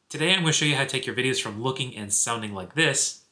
Today I'm going to show you how to take your videos from looking and sounding like this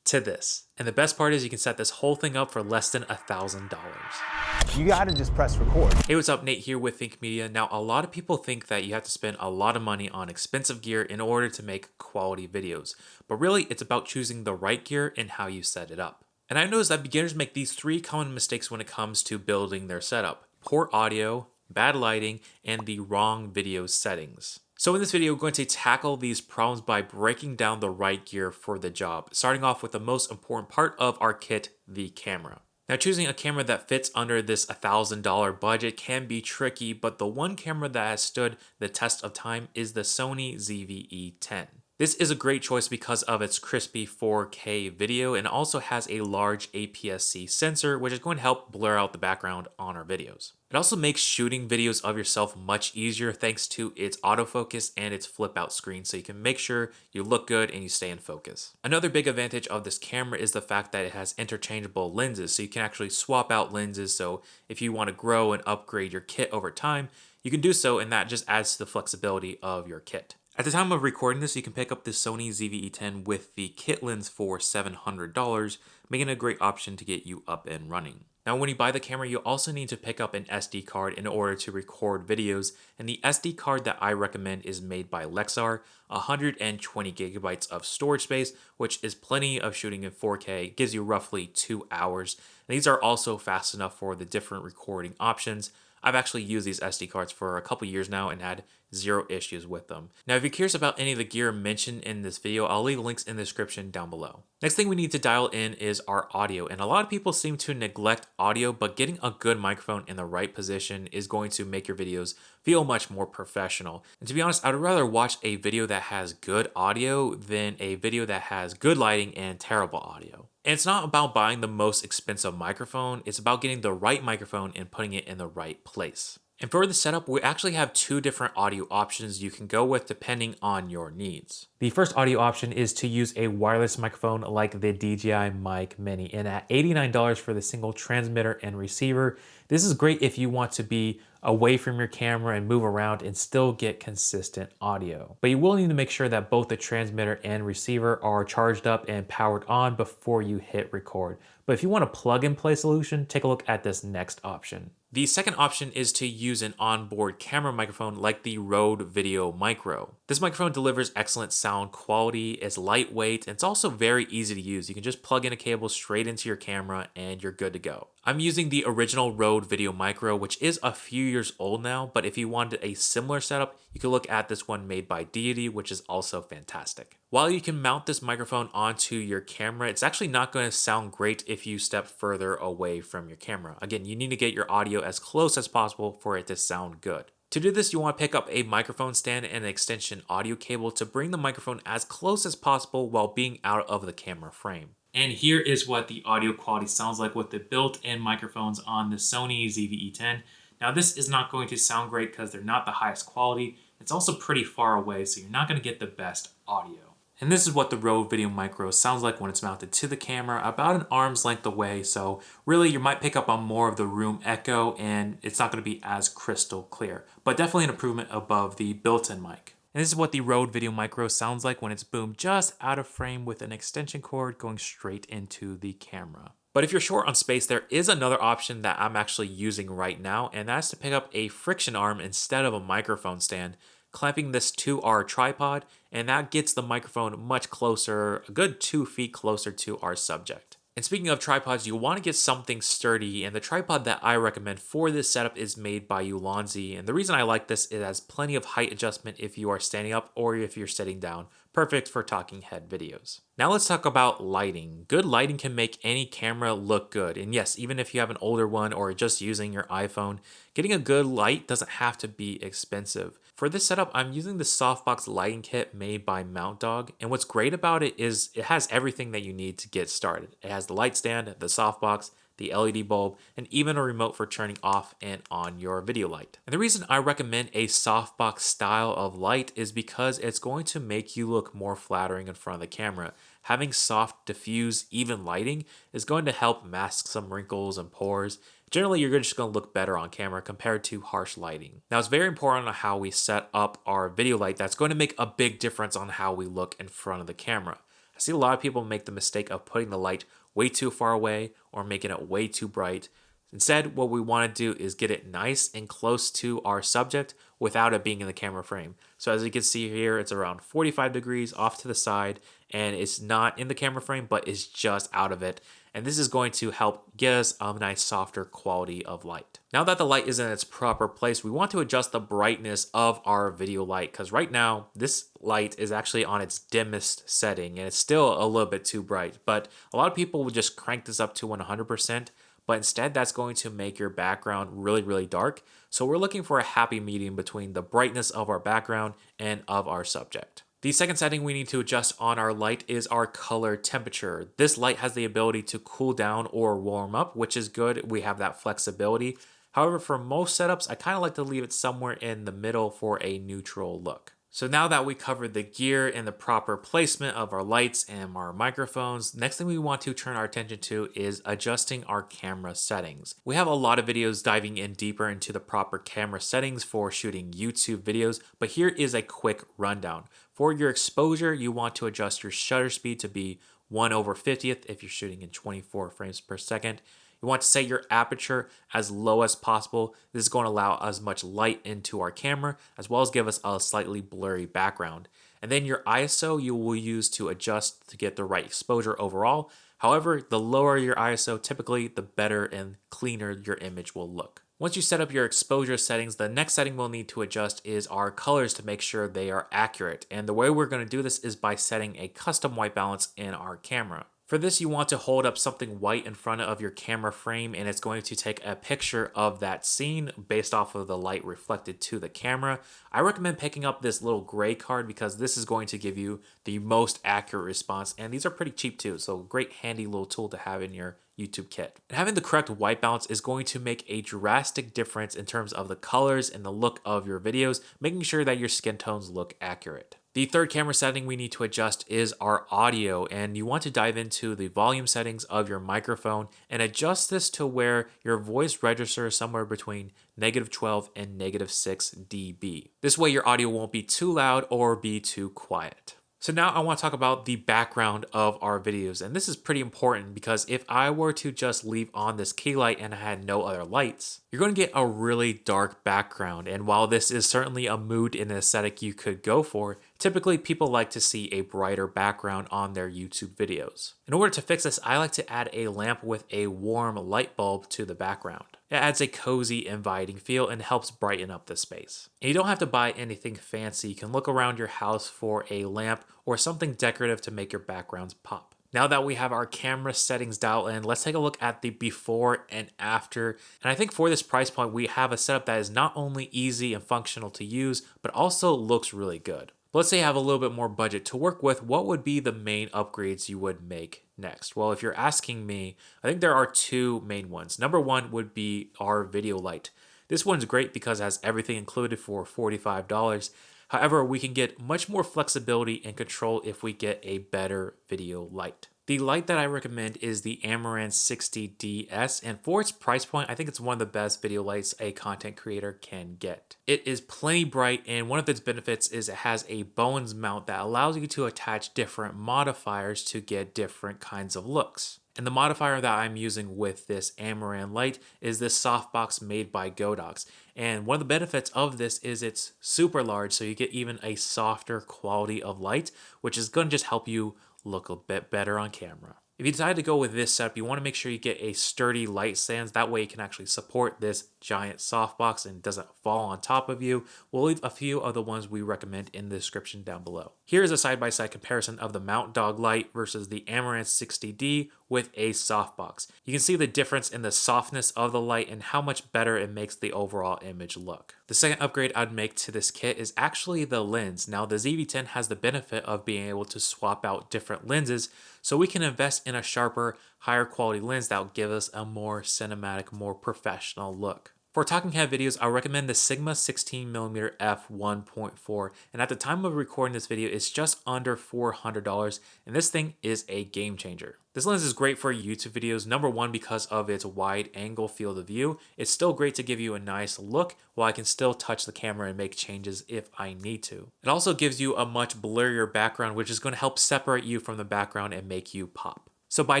to this. And the best part is you can set this whole thing up for less than $1,000. You gotta just press record. Hey, what's up? Nate here with Think Media. Now, a lot of people think that you have to spend a lot of money on expensive gear in order to make quality videos. But really, it's about choosing the right gear and how you set it up. And I've noticed that beginners make these three common mistakes when it comes to building their setup: poor audio, bad lighting, and the wrong video settings. So in this video, we're going to tackle these problems by breaking down the right gear for the job, starting off with the most important part of our kit, the camera. Now, choosing a camera that fits under this $1,000 budget can be tricky, but the one camera that has stood the test of time is the Sony ZV-E10. This is a great choice because of its crispy 4K video and also has a large APS-C sensor, which is going to help blur out the background on our videos. It also makes shooting videos of yourself much easier thanks to its autofocus and its flip out screen, so you can make sure you look good and you stay in focus. Another big advantage of this camera is the fact that it has interchangeable lenses, so you can actually swap out lenses. So if you want to grow and upgrade your kit over time, you can do so, and that just adds to the flexibility of your kit. At the time of recording this, you can pick up the Sony ZV-E10 with the kit lens for $700, making it a great option to get you up and running. Now, when you buy the camera, you also need to pick up an SD card in order to record videos, and the SD card that I recommend is made by Lexar, 120 gigabytes of storage space, which is plenty of shooting in 4K, gives you roughly 2 hours. And these are also fast enough for the different recording options. I've actually used these SD cards for a couple years now and had zero issues with them. Now, if you're curious about any of the gear mentioned in this video, I'll leave links in the description down below. Next thing we need to dial in is our audio, and a lot of people seem to neglect audio, but getting a good microphone in the right position is going to make your videos feel much more professional. And to be honest, I'd rather watch a video that has good audio than a video that has good lighting and terrible audio. And it's not about buying the most expensive microphone, it's about getting the right microphone and putting it in the right place. And for the setup, we actually have two different audio options you can go with depending on your needs. The first audio option is to use a wireless microphone like the DJI Mic Mini, and at $89 for the single transmitter and receiver. This is great if you want to be away from your camera and move around and still get consistent audio. But you will need to make sure that both the transmitter and receiver are charged up and powered on before you hit record. But if you want a plug-and-play solution, take a look at this next option. The second option is to use an onboard camera microphone like the Rode Video Micro. This microphone delivers excellent sound quality, it's lightweight, and it's also very easy to use. You can just plug in a cable straight into your camera and you're good to go. I'm using the original Rode Video Micro, which is a few years old now, but if you wanted a similar setup, you can look at this one made by Deity, which is also fantastic. While you can mount this microphone onto your camera, it's actually not going to sound great if you step further away from your camera. Again, you need to get your audio as close as possible for it to sound good. To do this, you want to pick up a microphone stand and an extension audio cable to bring the microphone as close as possible while being out of the camera frame. And here is what the audio quality sounds like with the built-in microphones on the Sony ZV-E10. Now, this is not going to sound great because they're not the highest quality. It's also pretty far away, so you're not going to get the best audio. And this is what the Rode Video Micro sounds like when it's mounted to the camera, about an arm's length away. So really, you might pick up on more of the room echo and it's not going to be as crystal clear, but definitely an improvement above the built-in mic. And this is what the Rode Video Micro sounds like when it's boomed just out of frame with an extension cord going straight into the camera. But if you're short on space, there is another option that I'm actually using right now, and that's to pick up a friction arm instead of a microphone stand, clamping this to our tripod, and that gets the microphone much closer, a good 2 feet closer to our subject. And speaking of tripods, you want to get something sturdy, and the tripod that I recommend for this setup is made by Ulanzi. And the reason I like this, it has plenty of height adjustment if you are standing up or if you're sitting down. Perfect for talking head videos. Now let's talk about lighting. Good lighting can make any camera look good. And yes, even if you have an older one or just using your iPhone, getting a good light doesn't have to be expensive. For this setup, I'm using the softbox lighting kit made by Mount Dog, and what's great about it is it has everything that you need to get started. It has the light stand, the softbox, the LED bulb, and even a remote for turning off and on your video light. And the reason I recommend a softbox style of light is because it's going to make you look more flattering in front of the camera. Having soft, diffuse, even lighting is going to help mask some wrinkles and pores. Generally, you're just going to look better on camera compared to harsh lighting. Now, it's very important on how we set up our video light. That's going to make a big difference on how we look in front of the camera. I see a lot of people make the mistake of putting the light way too far away or making it way too bright. Instead, what we want to do is get it nice and close to our subject without it being in the camera frame. So as you can see here, it's around 45 degrees off to the side, and it's not in the camera frame, but it's just out of it. And this is going to help get us a nice softer quality of light. Now that the light is in its proper place, we want to adjust the brightness of our video light, because right now this light is actually on its dimmest setting and it's still a little bit too bright. But a lot of people will just crank this up to 100%, but instead that's going to make your background really, really dark. So we're looking for a happy medium between the brightness of our background and of our subject. The second setting we need to adjust on our light is our color temperature. This light has the ability to cool down or warm up, which is good. We have that flexibility. However, for most setups, I kind of like to leave it somewhere in the middle for a neutral look. So now that we covered the gear and the proper placement of our lights and our microphones, next thing we want to turn our attention to is adjusting our camera settings. We have a lot of videos diving in deeper into the proper camera settings for shooting YouTube videos, but here is a quick rundown. For your exposure, you want to adjust your shutter speed to be 1/50th if you're shooting in 24 frames per second. You want to set your aperture as low as possible. This is going to allow as much light into our camera, as well as give us a slightly blurry background. And then your ISO you will use to adjust to get the right exposure overall. However, the lower your ISO, typically the better and cleaner your image will look. Once you set up your exposure settings, the next setting we'll need to adjust is our colors to make sure they are accurate. And the way we're going to do this is by setting a custom white balance in our camera. For this, you want to hold up something white in front of your camera frame, and it's going to take a picture of that scene based off of the light reflected to the camera. I recommend picking up this little gray card because this is going to give you the most accurate response, and these are pretty cheap too, so great handy little tool to have in your YouTube kit. And having the correct white balance is going to make a drastic difference in terms of the colors and the look of your videos, making sure that your skin tones look accurate. The third camera setting we need to adjust is our audio, and you want to dive into the volume settings of your microphone and adjust this to where your voice registers somewhere between -12 and -6 dB. This way your audio won't be too loud or be too quiet. So now I want to talk about the background of our videos, and this is pretty important because if I were to just leave on this key light and I had no other lights, you're going to get a really dark background. And while this is certainly a mood and aesthetic you could go for, typically people like to see a brighter background on their YouTube videos. In order to fix this, I like to add a lamp with a warm light bulb to the background. It adds a cozy, inviting feel and helps brighten up the space. And you don't have to buy anything fancy. You can look around your house for a lamp or something decorative to make your backgrounds pop. Now that we have our camera settings dialed in, let's take a look at the before and after. And I think for this price point, we have a setup that is not only easy and functional to use, but also looks really good. Let's say you have a little bit more budget to work with. What would be the main upgrades you would make next? Well, if you're asking me, I think there are two main ones. Number one would be our video light. This one's great because it has everything included for $45. However, we can get much more flexibility and control if we get a better video light. The light that I recommend is the Amaran 60DS, and for its price point, I think it's one of the best video lights a content creator can get. It is plenty bright, and one of its benefits is it has a Bowens mount that allows you to attach different modifiers to get different kinds of looks. And the modifier that I'm using with this Amaran light is this softbox made by Godox. And one of the benefits of this is it's super large, so you get even a softer quality of light, which is going to just help you look a bit better on camera. If you decide to go with this setup, you want to make sure you get a sturdy light stand. That way it can actually support this giant softbox and doesn't fall on top of you. We'll leave a few of the ones we recommend in the description down below. Here's a side-by-side comparison of the Mount Dog Lite versus the Amaranth 60D with a softbox. You can see the difference in the softness of the light and how much better it makes the overall image look. The second upgrade I'd make to this kit is actually the lens. Now the ZV-10 has the benefit of being able to swap out different lenses, so we can invest in a sharper, higher quality lens that will give us a more cinematic, more professional look. For talking head videos, I recommend the Sigma 16mm f1.4, and at the time of recording this video, it's just under $400, and this thing is a game changer. This lens is great for YouTube videos, number one because of its wide angle field of view. It's still great to give you a nice look, while I can still touch the camera and make changes if I need to. It also gives you a much blurrier background, which is going to help separate you from the background and make you pop. So by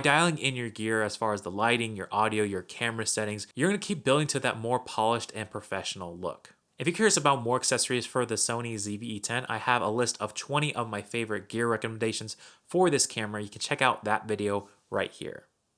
dialing in your gear as far as the lighting, your audio, your camera settings, you're going to keep building to that more polished and professional look. If you're curious about more accessories for the Sony ZV-E10, I have a list of 20 of my favorite gear recommendations for this camera. You can check out that video right here.